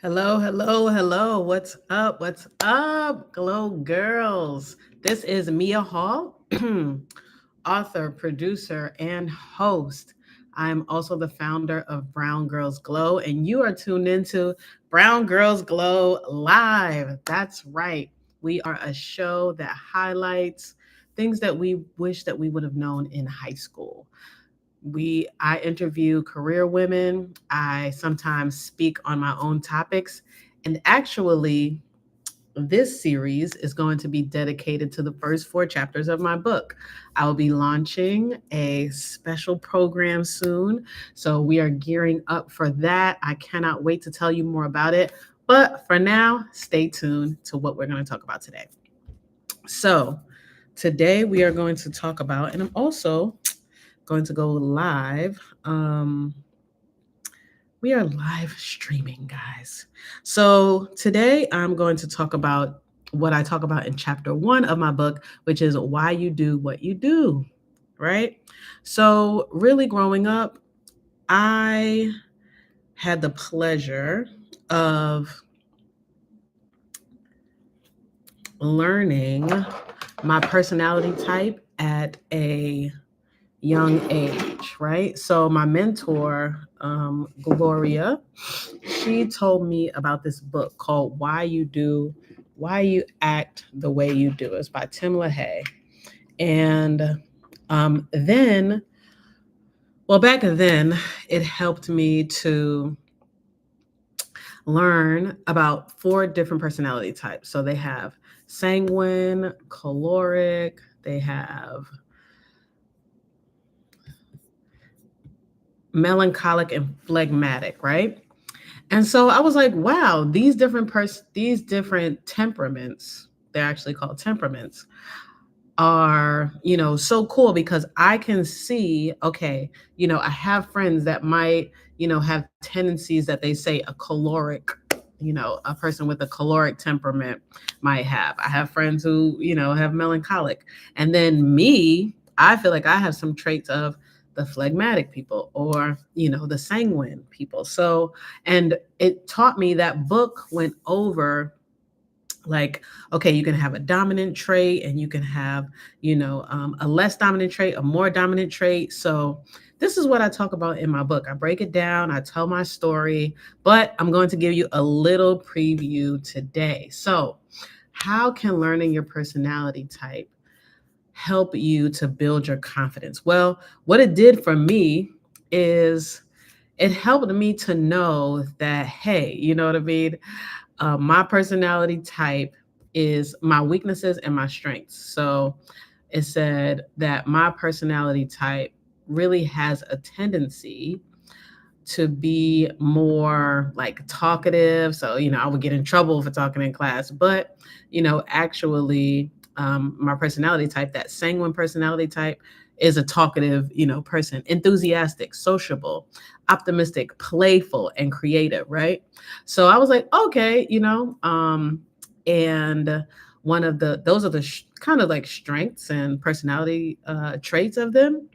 Hello, hello, hello. What's up? What's up, Glow Girls? This is Mia Hall, author, producer, and host. I'm also the founder of Brown Girls Glow, and you are tuned into Brown Girls Glow Live. That's right. We are a show that highlights things that we wish that we would have known in high school. I interview career women. I sometimes speak on my own topics. And actually, this series is going to be dedicated to the first four chapters of my book. I will be launching a special program soon. So we are gearing up for that. I cannot wait to tell you more about it. But for now, stay tuned to what we're going to talk about today. So, today we are going to talk about, and I'm also going to go live. We are live streaming, guys. So today I'm going to talk about what I talk about in chapter one of my book, which is why you do what you do, right? So, really growing up, I had the pleasure of learning my personality type at a young age, right? So my mentor, Gloria, she told me about this book called Why You Act the Way You Do. It's by Tim LaHaye. And then, well, back then, it helped me to learn about four different personality types. So they have sanguine, choleric, they have melancholic and phlegmatic, right? And so I was like, wow, these different temperaments, they're actually called temperaments, are, so cool because I can see, okay, I have friends that might, have tendencies that they say a choleric, a person with a choleric temperament might have. I have friends who, have melancholic. And then me, I feel like I have some traits of the phlegmatic people or, the sanguine people. So, and it taught me, that book went over, like, okay, you can have a dominant trait and you can have, a less dominant trait, a more dominant trait. So this is what I talk about in my book. I break it down, I tell my story, but I'm going to give you a little preview today. So how can learning your personality type help you to build your confidence? Well, what it did for me is it helped me to know that, hey, you know what I mean? My personality type is my weaknesses and my strengths. So it said that my personality type really has a tendency to be more like talkative. So, I would get in trouble for talking in class, but, actually, my personality type, that sanguine personality type, is a talkative, person, enthusiastic, sociable, optimistic, playful, and creative, right? So I was like, okay, and one of those are the kind of like strengths and personality traits of them.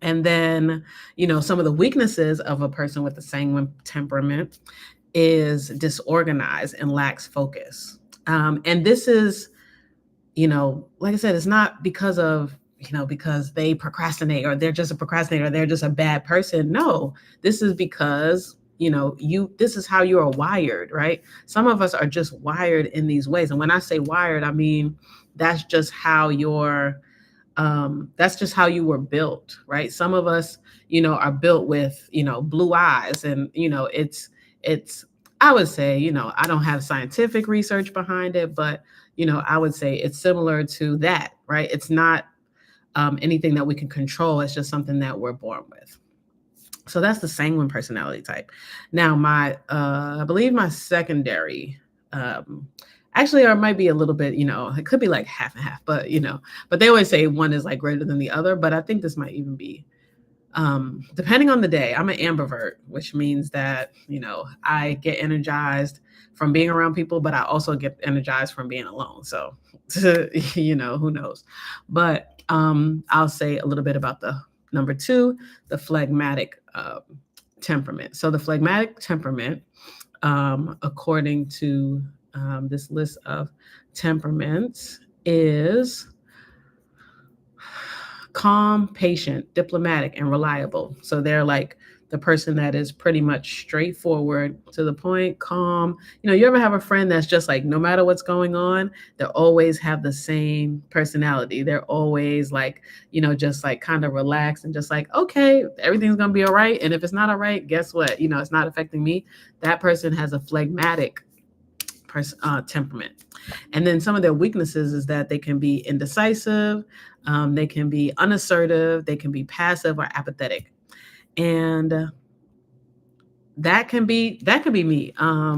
And then, some of the weaknesses of a person with the sanguine temperament is disorganized and lacks focus. And this is, like I said, it's not because of, because they procrastinate or they're just a procrastinator or they're just a bad person. No, this is because, this is how you are wired, right? Some of us are just wired in these ways. And when I say wired, I mean, that's just how that's just how you were built, right? Some of us, are built with, blue eyes, and, it's, I would say, I don't have scientific research behind it, but, I would say it's similar to that, right? It's not anything that we can control. It's just something that we're born with. So that's the sanguine personality type. Now, I believe my secondary, actually, or it might be a little bit, it could be like half and half, but, but they always say one is like greater than the other. But I think this might even be, depending on the day. I'm an ambivert, which means that, I get energized from being around people, but I also get energized from being alone. So, who knows? But I'll say a little bit about the number two, the phlegmatic temperament. So the phlegmatic temperament according to this list of temperaments, is calm, patient, diplomatic, and reliable. So they're like the person that is pretty much straightforward, to the point, calm. You ever have a friend that's just like, no matter what's going on, they always have the same personality. They're always like, just like kind of relaxed and just like, okay, everything's going to be all right. And if it's not all right, guess what? It's not affecting me. That person has a phlegmatic temperament. And then some of their weaknesses is that they can be indecisive, they can be unassertive, they can be passive or apathetic, and that can be me. I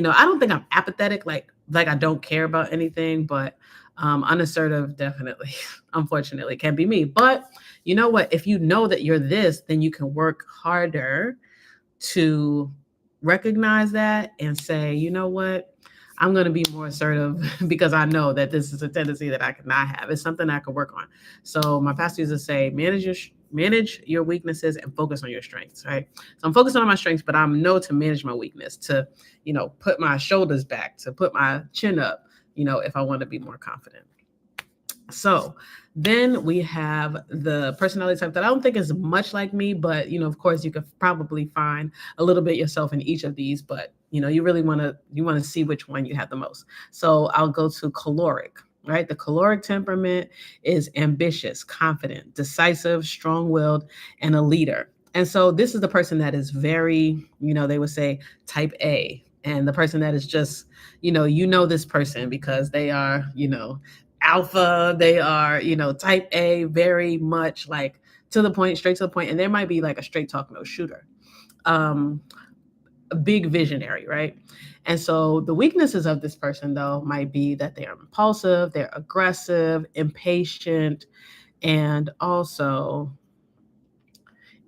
don't think I'm apathetic, like I don't care about anything, but unassertive definitely, unfortunately, can be me. But you know what? If you know that you're this, then you can work harder to recognize that and say, you know what? I'm going to be more assertive because I know that this is a tendency that I cannot have. It's something I can work on. So my pastor used to say, manage your weaknesses and focus on your strengths, right? So I'm focusing on my strengths, but I know to manage my weakness, to, put my shoulders back, to put my chin up, if I want to be more confident. So then we have the personality type that I don't think is much like me, but of course, you could probably find a little bit yourself in each of these, but you really want to see which one you have the most. So I'll go to caloric. Right, the caloric temperament is ambitious, confident, decisive, strong-willed, and a leader. And so this is the person that is very, they would say type A, and the person that is just, this person because they are, alpha, they are, type A, very much like to the point, straight to the point, and there might be like a straight talk, no shooter, a big visionary, right? And so the weaknesses of this person, though, might be that they are impulsive, they're aggressive, impatient, and also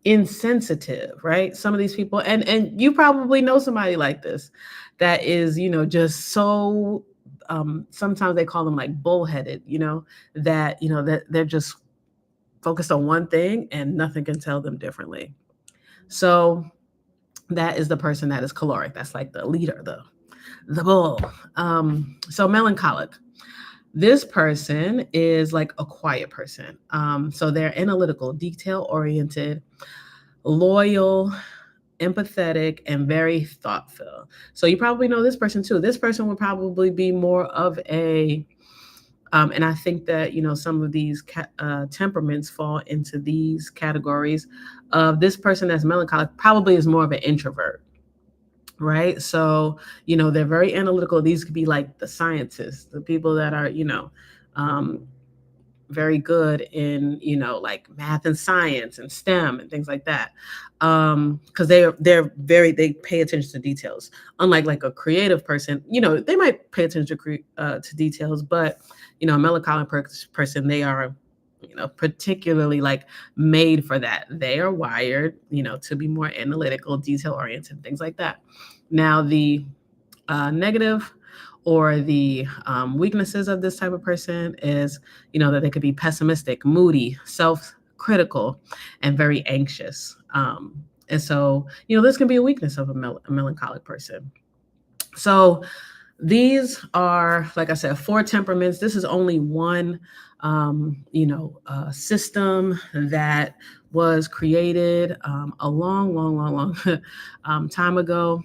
insensitive, right? Some of these people, and you probably know somebody like this, that is, just so sometimes they call them like bullheaded, that they're just focused on one thing and nothing can tell them differently. So that is the person that is caloric. That's like the leader, the bull. So melancholic. This person is like a quiet person. So they're analytical, detail oriented, loyal, empathetic, and very thoughtful. So you probably know this person too. This person would probably be more of a and I think that some of these temperaments fall into these categories. Of this person that's melancholic probably is more of an introvert, right? So they're very analytical. These could be like the scientists, the people that are um, very good in like math and science and STEM and things like that, because they pay attention to details, unlike like a creative person. They might pay attention to details, but a melancholic person, they are particularly like made for that. They are wired to be more analytical, detail oriented, things like that. Now the negative or the weaknesses of this type of person is, that they could be pessimistic, moody, self-critical, and very anxious. And so, this can be a weakness of a melancholic person. So these are, like I said, 4 temperaments. This is only one, system that was created a long, long, long, long time ago.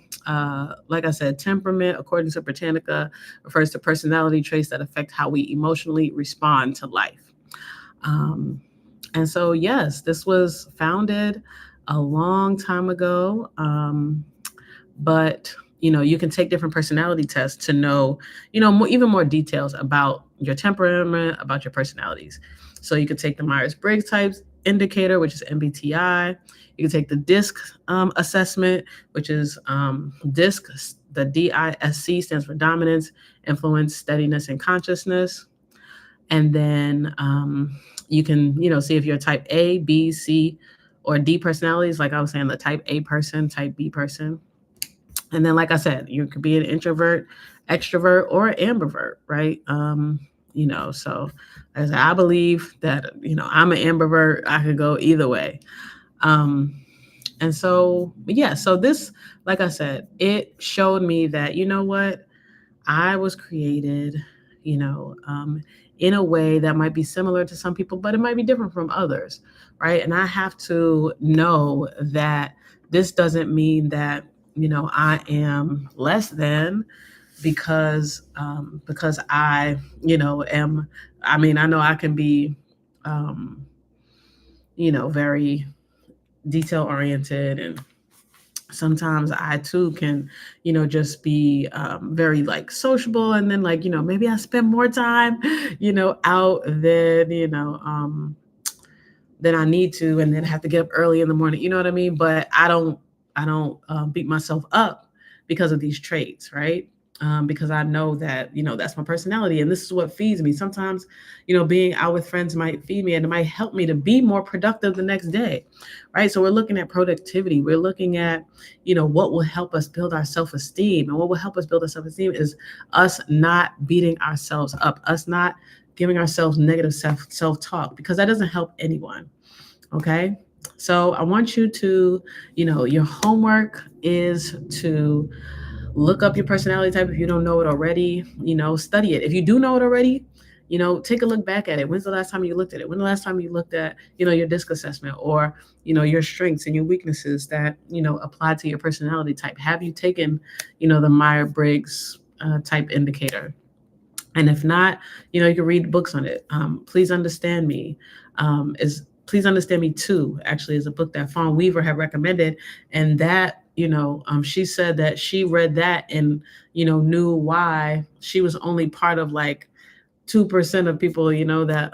Like I said, temperament, according to Britannica, refers to personality traits that affect how we emotionally respond to life. And so, yes, this was founded a long time ago. But you can take different personality tests to know, even more details about your temperament, about your personalities. So you could take the Myers-Briggs types indicator, which is MBTI. You can take the DISC assessment, which is DISC. The DISC stands for dominance, influence, steadiness, and consciousness. And then you can, see if you're type A, B, C, or D personalities. Like I was saying, the type A person, type B person. And then, like I said, you could be an introvert, extrovert, or ambivert, right? So as I believe that, I'm an ambivert, I could go either way. And so, yeah, so this, like I said, it showed me that, you know what, I was created, you know, in a way that might be similar to some people, but it might be different from others, right? And I have to know that this doesn't mean that, you know, I am less than because I, you know, am. I mean, I know I can be, um, you know, very detail oriented, and sometimes I too can, you know, just be very like sociable, and then like, you know, maybe I spend more time, you know, out than I need to, and then have to get up early in the morning. You know what I mean? But I don't beat myself up because of these traits, right? Because I know that, you know, that's my personality, and this is what feeds me. Sometimes, you know, being out with friends might feed me, and it might help me to be more productive the next day, right? So we're looking at productivity. We're looking at, you know, what will help us build our self esteem, and what will help us build our self esteem is us not beating ourselves up, us not giving ourselves negative self talk, because that doesn't help anyone. Okay. So I want you to, you know, your homework is to look up your personality type. If you don't know it already, you know, study it. If you do know it already, you know, take a look back at it. When's the last time you looked at it? When the last time you looked at, you know, your disc assessment, or, you know, your strengths and your weaknesses that, you know, apply to your personality type? Have you taken, you know, the Myers-Briggs type indicator? And if not, you know, you can read books on it. Please Understand Me is Please Understand Me Too, actually, is a book that Fawn Weaver had recommended. And that, you know, she said that she read that and, you know, knew why she was only part of like 2% of people, you know, that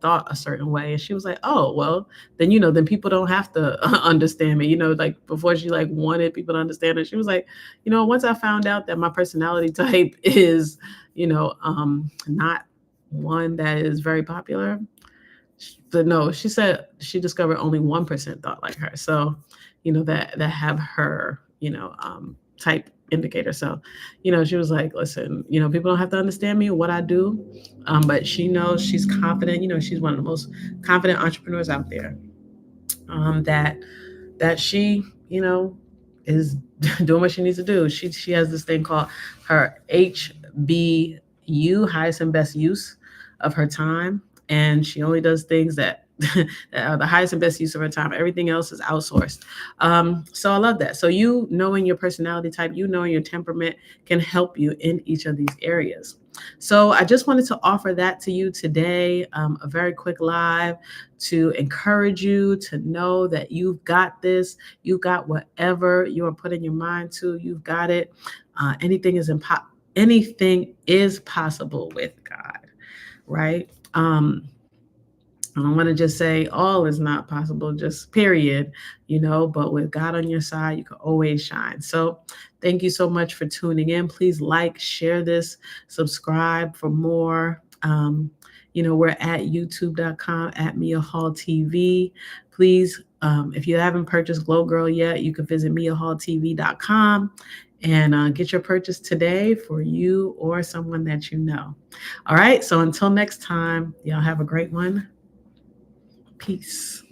thought a certain way. And she was like, oh, well, then, you know, then people don't have to understand me, you know. Like before, she like wanted people to understand her. She was like, you know, once I found out that my personality type is, you know, not one that is very popular. But no, she said she discovered only 1% thought like her. So, you know, that have her, you know, type indicator. So, you know, she was like, listen, you know, people don't have to understand me, what I do. But she knows she's confident. You know, she's one of the most confident entrepreneurs out there. That she, you know, is doing what she needs to do. She has this thing called her HBU, highest and best use of her time, and she only does things that that are the highest and best use of her time. Everything else is outsourced. So I love that. So you knowing your personality type, you knowing your temperament can help you in each of these areas. So I just wanted to offer that to you today, a very quick live to encourage you to know that you've got this. You got whatever you are putting your mind to. You've got it. Anything is possible with God, right? I don't want to just say all is not possible, just period, you know, but with God on your side, you can always shine. So thank you so much for tuning in. Please like, share this, subscribe for more. You know, we're at youtube.com at Mia Hall TV. Please, if you haven't purchased Glow Girl yet, you can visit miahalltv.com and get your purchase today for you or someone that you know. All right. So until next time, y'all have a great one. Peace.